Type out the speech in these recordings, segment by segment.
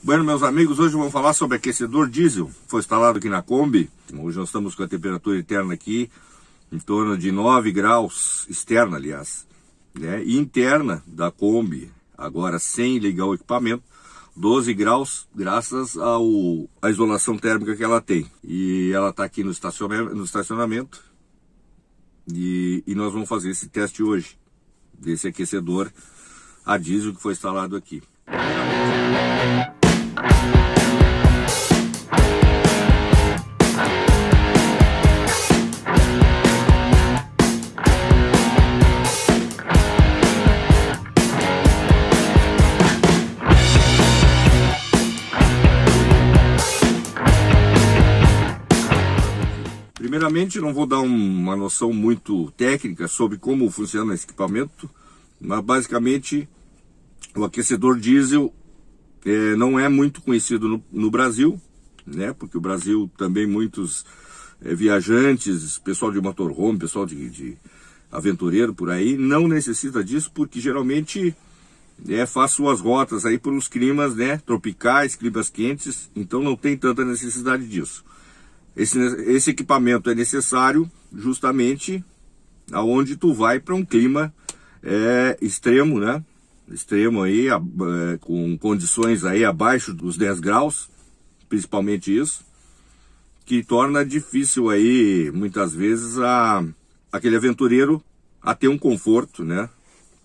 Bueno, meus amigos, hoje vamos falar sobre aquecedor diesel. Foi instalado aqui na Kombi. Hoje nós estamos com a temperatura interna aqui em torno de 9 graus, externa aliás, né? E interna da Kombi, agora sem ligar o equipamento, 12 graus, graças à isolação térmica que ela tem. E ela está aqui no estacionamento e nós vamos fazer esse teste hoje, desse aquecedor a diesel que foi instalado aqui. Primeiramente, não vou dar uma noção muito técnica sobre como funciona esse equipamento, mas basicamente o aquecedor diesel não é muito conhecido no Brasil, né? Porque o Brasil também muitos viajantes, pessoal de motorhome, pessoal de aventureiro por aí, não necessita disso porque geralmente faz suas rotas aí por uns climas, né, tropicais, climas quentes, então não tem tanta necessidade disso. Esse equipamento é necessário justamente aonde tu vai para um clima extremo, né? Extremo aí, com condições aí abaixo dos 10 graus, principalmente isso, que torna difícil aí, muitas vezes, aquele aventureiro a ter um conforto, né?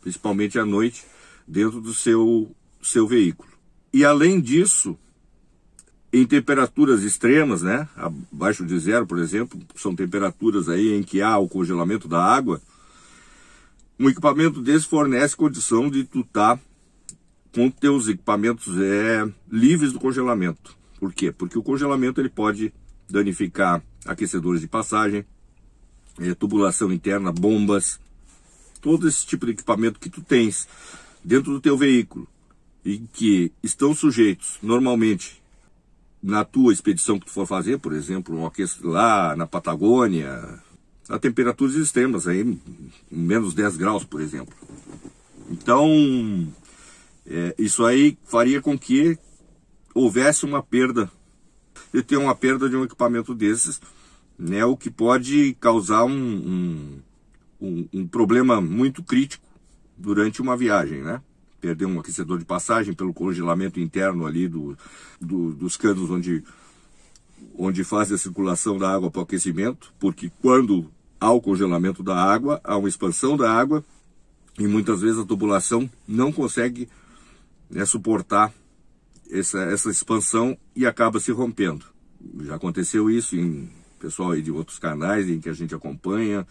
Principalmente à noite, dentro do seu veículo. E além disso, em temperaturas extremas, né, abaixo de zero, por exemplo, são temperaturas aí em que há o congelamento da água, um equipamento desse fornece condição de tu estar com teus equipamentos livres do congelamento. Por quê? Porque o congelamento ele pode danificar aquecedores de passagem, tubulação interna, bombas, todo esse tipo de equipamento que tu tens dentro do teu veículo e que estão sujeitos normalmente na tua expedição que tu for fazer, por exemplo, lá na Patagônia, a temperaturas extremas, aí, menos 10 graus, por exemplo. Então, isso aí faria com que houvesse uma perda, de ter uma perda de um equipamento desses, né, o que pode causar um problema muito crítico durante uma viagem, né? Perder um aquecedor de passagem pelo congelamento interno ali dos canos onde faz a circulação da água para o aquecimento, porque quando há o congelamento da água, há uma expansão da água e muitas vezes a tubulação não consegue suportar essa expansão e acaba se rompendo. Já aconteceu isso em pessoal aí de outros canais em que a gente acompanha,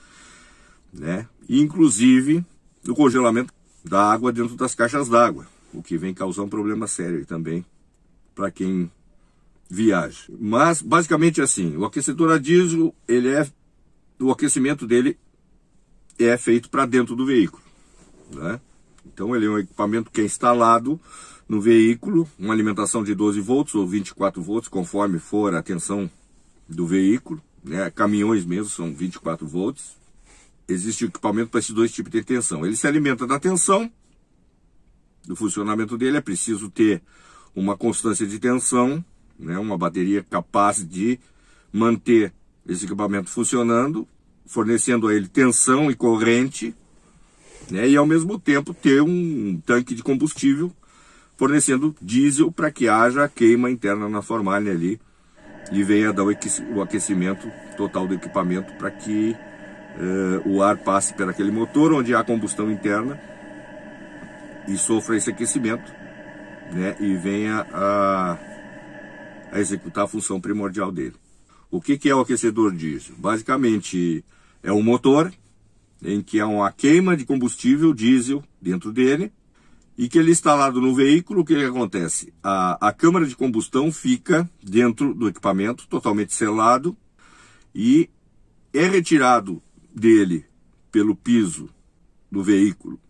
né? E, inclusive o congelamento da água dentro das caixas d'água, o que vem causar um problema sério também para quem viaja. Mas basicamente assim, o aquecedor a diesel, o aquecimento dele é feito para dentro do veículo, né? Então ele é um equipamento que é instalado no veículo, uma alimentação de 12 volts ou 24 volts, conforme for a tensão do veículo, né? Caminhões mesmo são 24 volts. Existe o equipamento para esses dois tipos de tensão. Ele se alimenta da tensão, do funcionamento dele. É preciso ter uma constância de tensão, né? Uma bateria capaz de manter esse equipamento funcionando, fornecendo a ele tensão e corrente, né? E ao mesmo tempo ter um tanque de combustível fornecendo diesel para que haja a queima interna na formalha ali e venha dar o aquecimento total do equipamento para que o ar passe por aquele motor onde há combustão interna e sofra esse aquecimento, né, e venha a executar a função primordial dele. O que é o aquecedor diesel? Basicamente é um motor em que há uma queima de combustível diesel dentro dele e que ele instalado no veículo. O que acontece? A câmara de combustão fica dentro do equipamento, totalmente selado, e é retirado dele, pelo piso do veículo,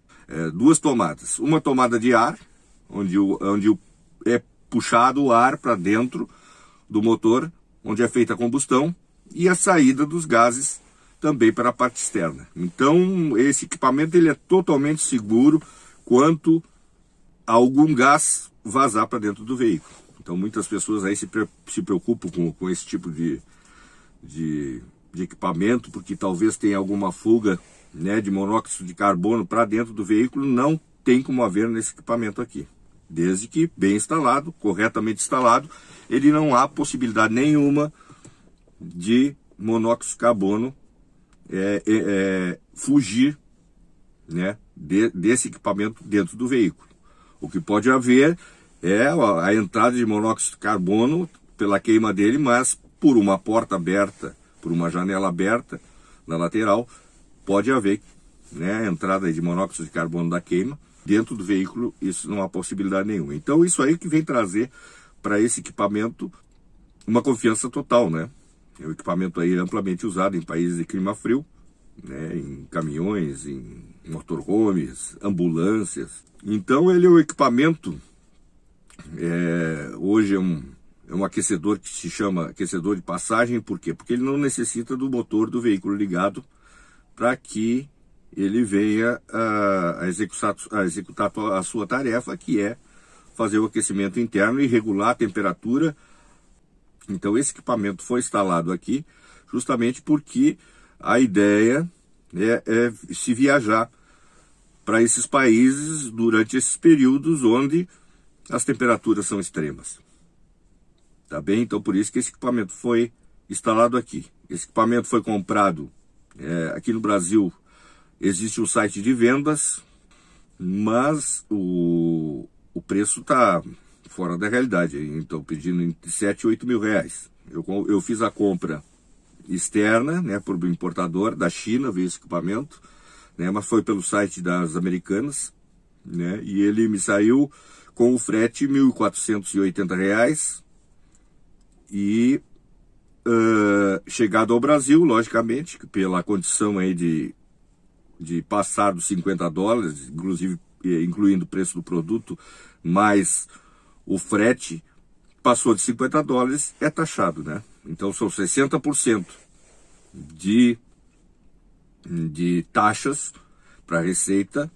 duas tomadas. Uma tomada de ar, onde é puxado o ar para dentro do motor, onde é feita a combustão, e a saída dos gases também para a parte externa. Então, esse equipamento ele é totalmente seguro quanto a algum gás vazar para dentro do veículo. Então muitas pessoas aí se preocupam com esse tipo de equipamento, porque talvez tenha alguma fuga, né, de monóxido de carbono para dentro do veículo. Não tem como haver nesse equipamento aqui. Desde que bem instalado, corretamente instalado, ele não há possibilidade nenhuma de monóxido de carbono fugir, né, desse equipamento dentro do veículo. O que pode haver é a entrada de monóxido de carbono pela queima dele, mas por uma porta aberta, por uma janela aberta na lateral, pode haver, né, a entrada de monóxido de carbono da queima. Dentro do veículo, isso não há possibilidade nenhuma. Então, isso aí que vem trazer para esse equipamento uma confiança total, né? É um equipamento aí amplamente usado em países de clima frio, né? Em caminhões, em motorhomes, ambulâncias. Então, ele é um equipamento, hoje é um aquecedor que se chama aquecedor de passagem. Por quê? Porque ele não necessita do motor do veículo ligado para que ele venha a executar a sua tarefa, que é fazer o aquecimento interno e regular a temperatura. Então esse equipamento foi instalado aqui justamente porque a ideia é se viajar para esses países durante esses períodos onde as temperaturas são extremas. Tá bem? Então por isso que esse equipamento foi instalado aqui. Esse equipamento foi comprado aqui no Brasil. Existe um site de vendas, mas o preço está fora da realidade. Então, pedindo entre 7 e 8 mil reais. Eu fiz a compra externa, né, por um importador da China, veio esse equipamento, né, mas foi pelo site das Americanas, né, e ele me saiu com o frete R$ 1.480 e chegado ao Brasil, logicamente, pela condição aí de passar dos $50, inclusive incluindo o preço do produto, mais o frete, passou de $50, é taxado, né? Então são 60% de taxas para receita,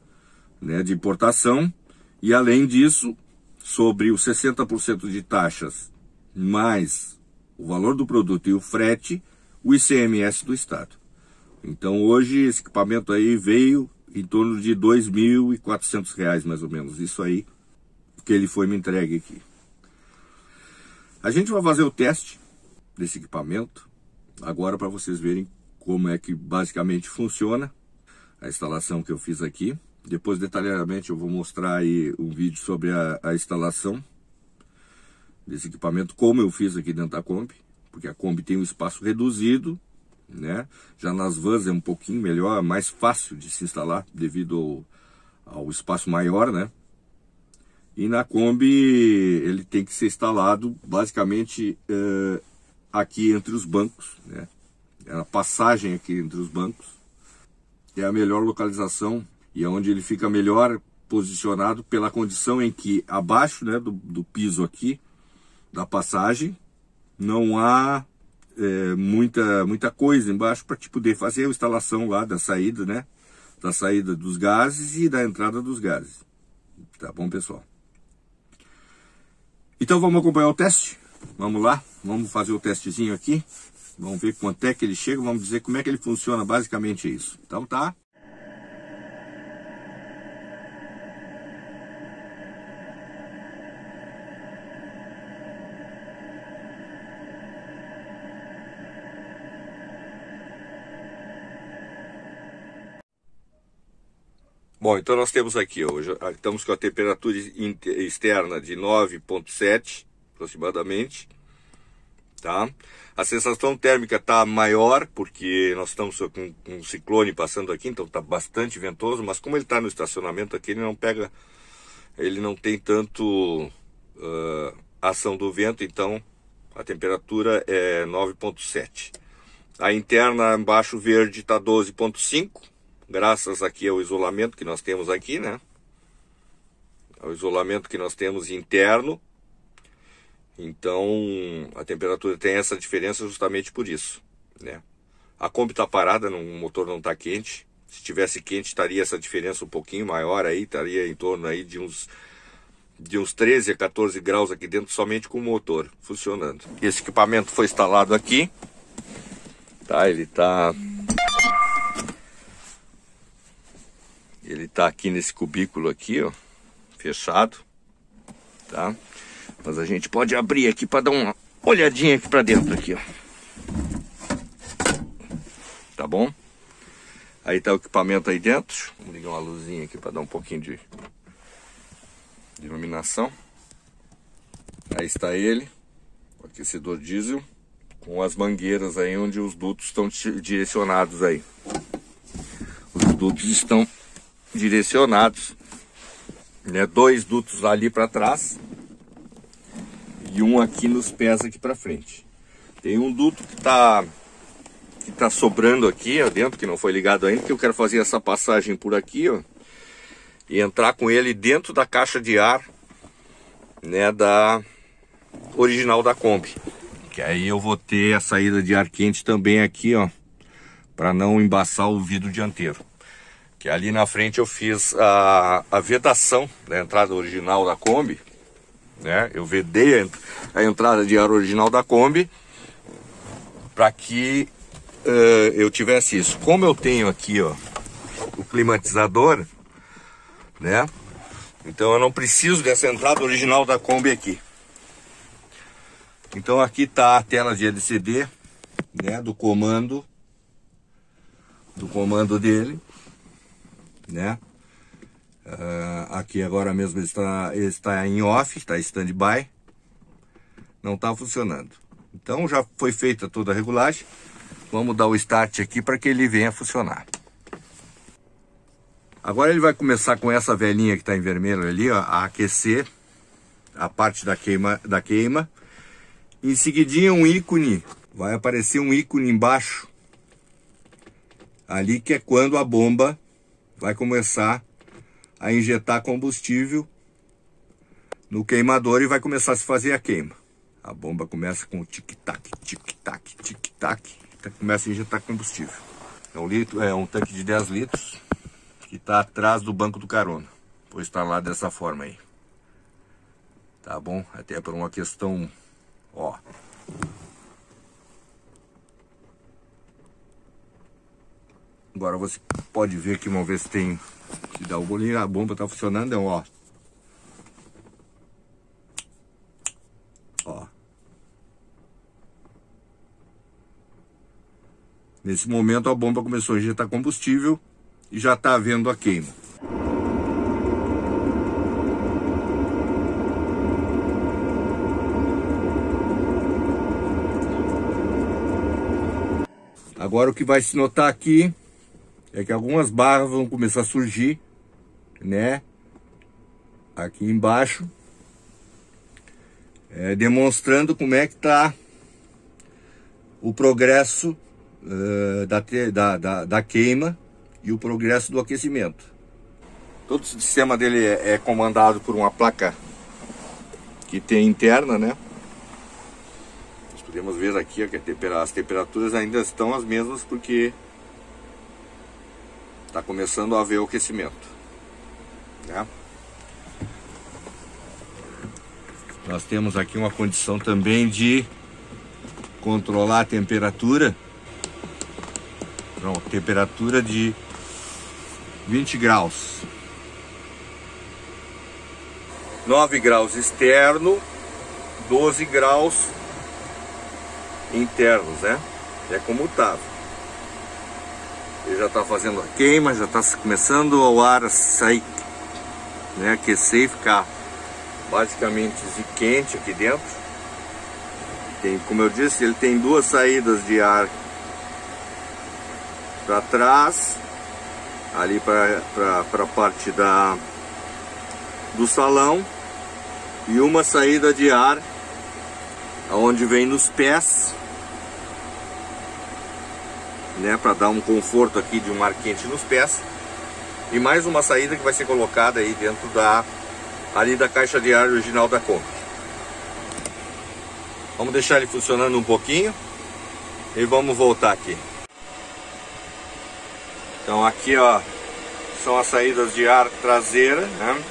né, de importação, e além disso, sobre os 60% de taxas, mais o valor do produto e o frete, o ICMS do Estado. Então hoje esse equipamento aí veio em torno de R$ 2.400 mais ou menos. Isso aí que ele foi me entregue aqui. A gente vai fazer o teste desse equipamento agora para vocês verem como é que basicamente funciona a instalação que eu fiz aqui. Depois detalhadamente eu vou mostrar aí um vídeo sobre a instalação desse equipamento, como eu fiz aqui dentro da Kombi, porque a Kombi tem um espaço reduzido, né? Já nas vans é um pouquinho melhor, mais fácil de se instalar devido ao espaço maior, né? E na Kombi ele tem que ser instalado basicamente aqui entre os bancos, né? A passagem aqui entre os bancos é a melhor localização e é onde ele fica melhor posicionado pela condição em que abaixo, né, do piso aqui da passagem não há muita coisa embaixo para poder fazer a instalação lá da saída, né? Da saída dos gases e da entrada dos gases. Tá bom, pessoal? Então vamos acompanhar o teste? Vamos lá? Vamos fazer o testezinho aqui. Vamos ver quanto é que ele chega. Vamos dizer como é que ele funciona. Basicamente é isso. Então tá. Bom, então nós temos aqui, hoje estamos com a temperatura externa de 9,7 aproximadamente, tá? A sensação térmica está maior, porque nós estamos com um ciclone passando aqui, então está bastante ventoso, mas como ele está no estacionamento aqui, ele não tem tanto ação do vento, então a temperatura é 9,7. A interna embaixo verde está 12,5. Graças aqui ao isolamento que nós temos aqui, né? Ao isolamento que nós temos interno. Então, a temperatura tem essa diferença justamente por isso, né? A Kombi está parada, o motor não está quente. Se estivesse quente, estaria essa diferença um pouquinho maior aí, estaria em torno aí de uns de uns 13 a 14 graus aqui dentro, somente com o motor funcionando. Esse equipamento foi instalado aqui, tá? Ele tá aqui nesse cubículo aqui, ó, fechado, tá? Mas a gente pode abrir aqui para dar uma olhadinha aqui para dentro aqui, ó. Tá bom? Aí tá o equipamento aí dentro. Vamos ligar uma luzinha aqui para dar um pouquinho de iluminação. Aí está ele, o aquecedor diesel, com as mangueiras aí onde os dutos estão direcionados aí. Os dutos estão direcionados, né? 2 dutos ali para trás e um aqui nos pés aqui para frente. Tem um duto que tá sobrando aqui, ó, dentro, que não foi ligado ainda, que eu quero fazer essa passagem por aqui, ó, e entrar com ele dentro da caixa de ar, né, da original da Kombi. Que aí eu vou ter a saída de ar quente também aqui, ó, para não embaçar o vidro dianteiro. Que ali na frente eu fiz a vedação da entrada original da Kombi, né? Eu vedei a entrada de ar original da Kombi para que eu tivesse isso. Como eu tenho aqui, ó, o climatizador, né? Então eu não preciso dessa entrada original da Kombi aqui. Então aqui tá a tela de LCD, né, do comando dele, né? Aqui agora mesmo ele está em off, está em standby, não está funcionando. Então já foi feita toda a regulagem. Vamos dar o start aqui para que ele venha funcionar. Agora ele vai começar com essa velhinha que está em vermelho ali, ó, a aquecer a parte da queima. Em seguidinha um ícone, vai aparecer um ícone embaixo ali, que é quando a bomba vai começar a injetar combustível no queimador e vai começar a se fazer a queima. A bomba começa com tic-tac, tic-tac, tic-tac, começa a injetar combustível. É um tanque de 10 litros que está atrás do banco do carona. Vou instalar dessa forma aí. Tá bom? Até por uma questão, ó. Agora você pode ver aqui, vamos ver se tem, se dá o bolinho, a bomba tá funcionando, então, ó. Ó. Nesse momento a bomba começou a injetar combustível e já está havendo a queima. Agora o que vai se notar aqui é que algumas barras vão começar a surgir, né? Aqui embaixo, demonstrando como é que está o progresso da queima e o progresso do aquecimento. Todo o sistema dele é comandado por uma placa que tem interna, né? Nós podemos ver aqui que as temperaturas ainda estão as mesmas, porque está começando a haver o aquecimento, né? Nós temos aqui uma condição também de controlar a temperatura. Não, temperatura de 20 graus. 9 graus externo, 12 graus internos, né? É comutável. Ele já está fazendo a queima, já está começando o ar a sair, né? Aquecer e ficar basicamente quente aqui dentro. Tem, como eu disse, ele tem 2 saídas de ar para trás, ali para a parte do salão, e uma saída de ar aonde vem nos pés, né, para dar um conforto aqui de um ar quente nos pés, e mais uma saída que vai ser colocada aí dentro ali da caixa de ar original da Kombi. Vamos deixar ele funcionando um pouquinho e vamos voltar aqui. Então aqui, ó, são as saídas de ar traseira, né?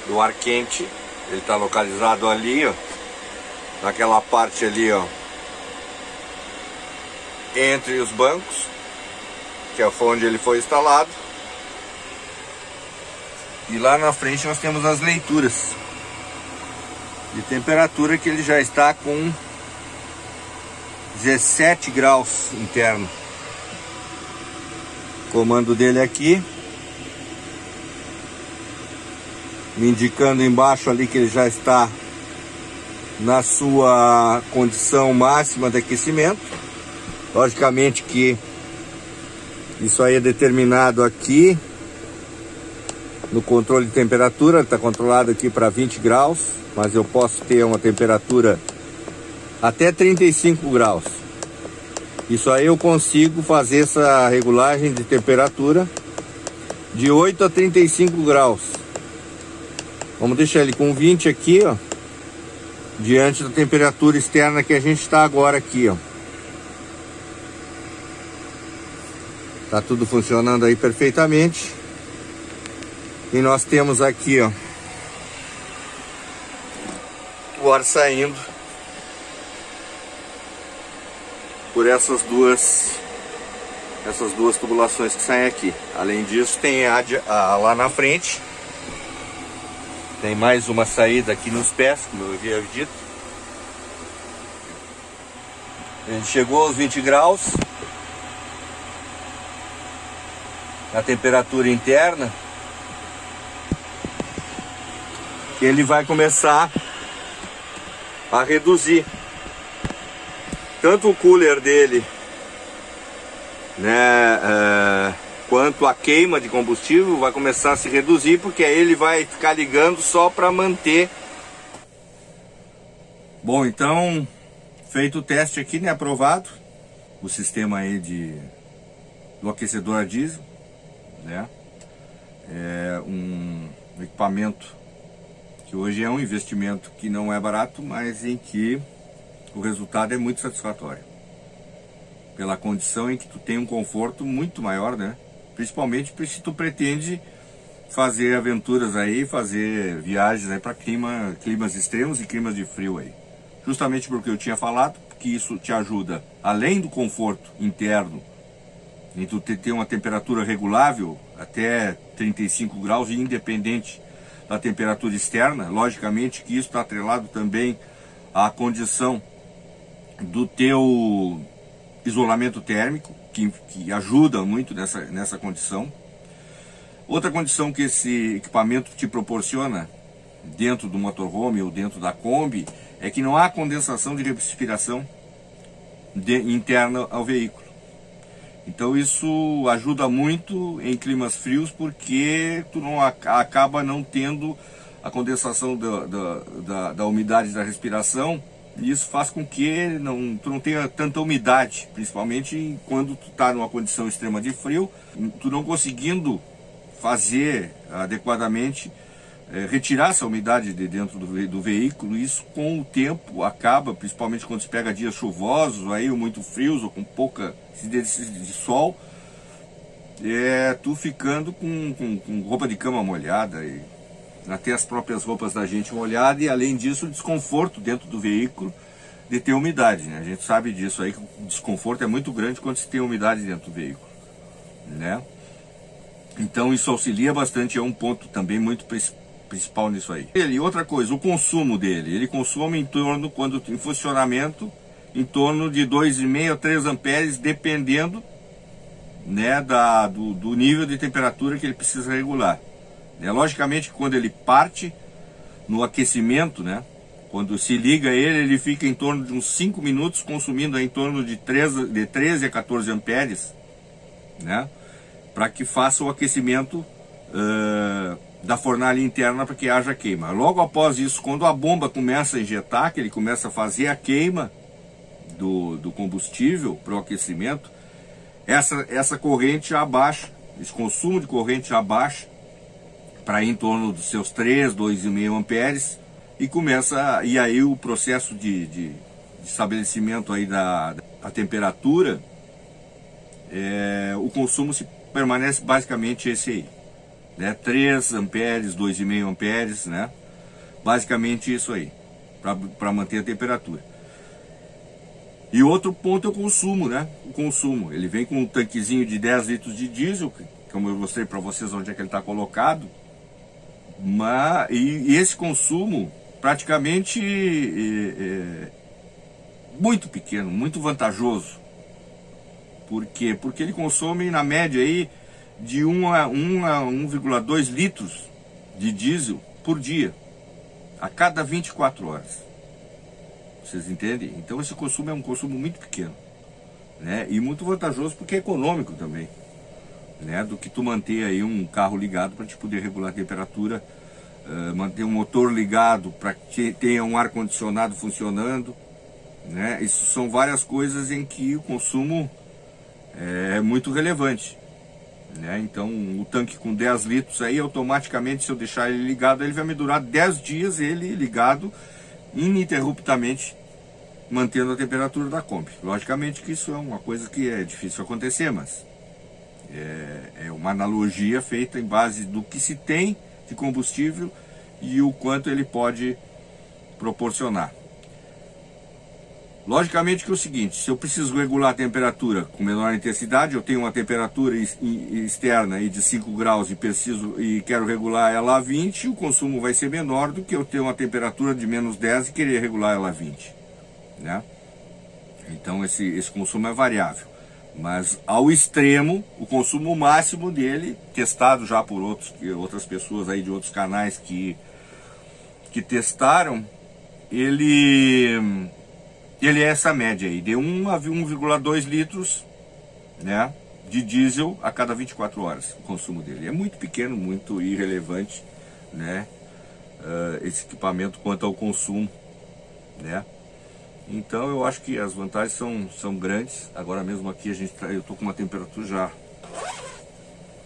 do ar quente. Ele está localizado ali, ó, naquela parte ali, ó, entre os bancos, que é onde ele foi instalado. E lá na frente nós temos as leituras de temperatura, que ele já está com 17 graus interno. O comando dele aqui, me indicando embaixo ali que ele já está na sua condição máxima de aquecimento. Logicamente que isso aí é determinado aqui no controle de temperatura. Está controlado aqui para 20 graus, mas eu posso ter uma temperatura até 35 graus. Isso aí eu consigo fazer essa regulagem de temperatura de 8 a 35 graus. Vamos deixar ele com 20 aqui, ó, diante da temperatura externa que a gente está agora aqui, ó. Tá tudo funcionando aí perfeitamente. E nós temos aqui, ó, o ar saindo por essas duas tubulações que saem aqui. Além disso, tem lá na frente tem mais uma saída aqui nos pés, como eu havia dito. Ele chegou aos 20 graus na temperatura interna, que ele vai começar a reduzir tanto o cooler dele, né, quanto a queima de combustível vai começar a se reduzir, porque aí ele vai ficar ligando só para manter. Bom, então, feito o teste aqui, né, aprovado o sistema aí do aquecedor a diesel, né, é um equipamento que hoje é um investimento que não é barato, mas em que o resultado é muito satisfatório, pela condição em que tu tem um conforto muito maior, né? Principalmente se tu pretende fazer aventuras aí, fazer viagens aí para climas extremos e climas de frio aí. Justamente porque eu tinha falado que isso te ajuda, além do conforto interno, em tu ter uma temperatura regulável até 35 graus, independente da temperatura externa. Logicamente que isso está atrelado também à condição do teu isolamento térmico, que ajuda muito nessa condição. Outra condição que esse equipamento te proporciona dentro do motorhome ou dentro da Kombi é que não há condensação de respiração interna ao veículo. Então isso ajuda muito em climas frios, porque tu acaba não tendo a condensação da umidade da respiração. E isso faz com que tu não tenha tanta umidade, principalmente quando tu está numa condição extrema de frio, tu não conseguindo fazer adequadamente, retirar essa umidade de dentro do veículo. Isso com o tempo acaba, principalmente quando se pega dias chuvosos, aí, ou muito frios, ou com pouca incidência de sol, tu ficando com roupa de cama molhada, e até as próprias roupas da gente molhada, e além disso o desconforto dentro do veículo de ter umidade, né? A gente sabe disso aí, que o desconforto é muito grande quando se tem umidade dentro do veículo, né? Então isso auxilia bastante, é um ponto também muito principal nisso aí. E outra coisa, o consumo dele, ele consome em torno, quando em funcionamento, em torno de 2,5 a 3 amperes, dependendo, né, do nível de temperatura que ele precisa regular. Logicamente que quando ele parte no aquecimento, né, quando se liga ele fica em torno de uns 5 minutos consumindo em torno de 13 a 14 amperes, né, para que faça o aquecimento da fornalha interna, para que haja queima. Logo após isso, quando a bomba começa a injetar, que ele começa a fazer a queima do combustível para o aquecimento, essa corrente já abaixa, esse consumo de corrente já abaixa para ir em torno dos seus 3, 2,5 amperes, e aí o processo de estabelecimento aí da temperatura, o consumo permanece basicamente esse aí, né? 3 amperes, 2,5 amperes, né? Basicamente isso aí, para manter a temperatura. E outro ponto é o consumo, né? O consumo, ele vem com um tanquezinho de 10 litros de diesel, como eu mostrei para vocês onde é que ele está colocado. E esse consumo praticamente muito pequeno, muito vantajoso. Por quê? Porque ele consome na média aí de 1 a 1,2 litros de diesel por dia, a cada 24 horas. Vocês entendem? Então esse consumo é um consumo muito pequeno, né? E muito vantajoso porque é econômico também, né? Do que tu manter aí um carro ligado para te poder regular a temperatura, manter um motor ligado para que tenha um ar-condicionado funcionando, né? Isso são várias coisas em que o consumo é muito relevante, né? Então o tanque com 10 litros aí, automaticamente, se eu deixar ele ligado, ele vai me durar 10 dias ele ligado ininterruptamente, mantendo a temperatura da Kombi. Logicamente que isso é uma coisa que é difícil acontecer, mas é uma analogia feita em base do que se tem de combustível e o quanto ele pode proporcionar. Logicamente que é o seguinte, se eu preciso regular a temperatura com menor intensidade, eu tenho uma temperatura externa aí de 5 graus e quero regular ela a 20, o consumo vai ser menor do que eu ter uma temperatura de menos 10 e querer regular ela a 20, né? Então esse consumo é variável, mas ao extremo, o consumo máximo dele, testado já por outras pessoas aí de outros canais que testaram, ele é essa média aí, de 1 a 1,2 litros, né, de diesel a cada 24 horas, o consumo dele. É muito pequeno, muito irrelevante, né, esse equipamento quanto ao consumo, né. Então eu acho que as vantagens são grandes. Agora mesmo aqui eu tô com uma temperatura já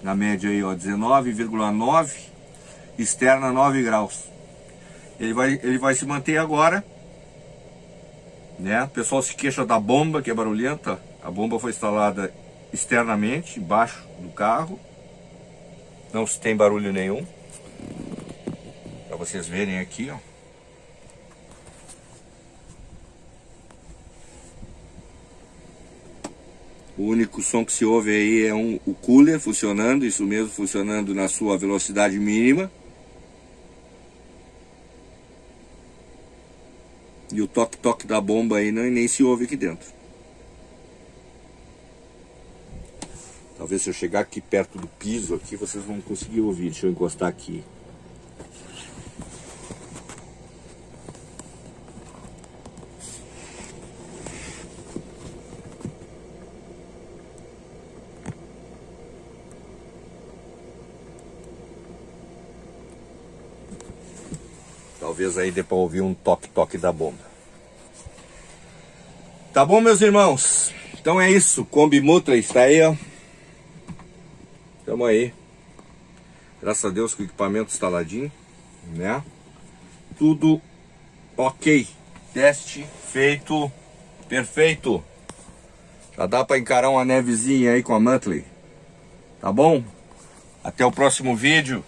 na média aí, ó, 19,9, externa 9 graus. Ele vai se manter agora, né? O pessoal se queixa da bomba, que é barulhenta. A bomba foi instalada externamente, embaixo do carro. Não se tem barulho nenhum. Para vocês verem aqui, ó. O único som que se ouve aí é o cooler funcionando, isso mesmo, funcionando na sua velocidade mínima. E o toque-toque da bomba aí nem se ouve aqui dentro. Talvez se eu chegar aqui perto do piso aqui, vocês vão conseguir ouvir. Deixa eu encostar aqui. Talvez aí dê para ouvir um toque-toque da bomba. Tá bom, meus irmãos? Então é isso. Kombi Mutra está aí, ó. Tamo aí. Graças a Deus com o equipamento instaladinho, né? Tudo ok. Teste feito. Perfeito. Já dá para encarar uma nevezinha aí com a Muttley. Tá bom? Até o próximo vídeo.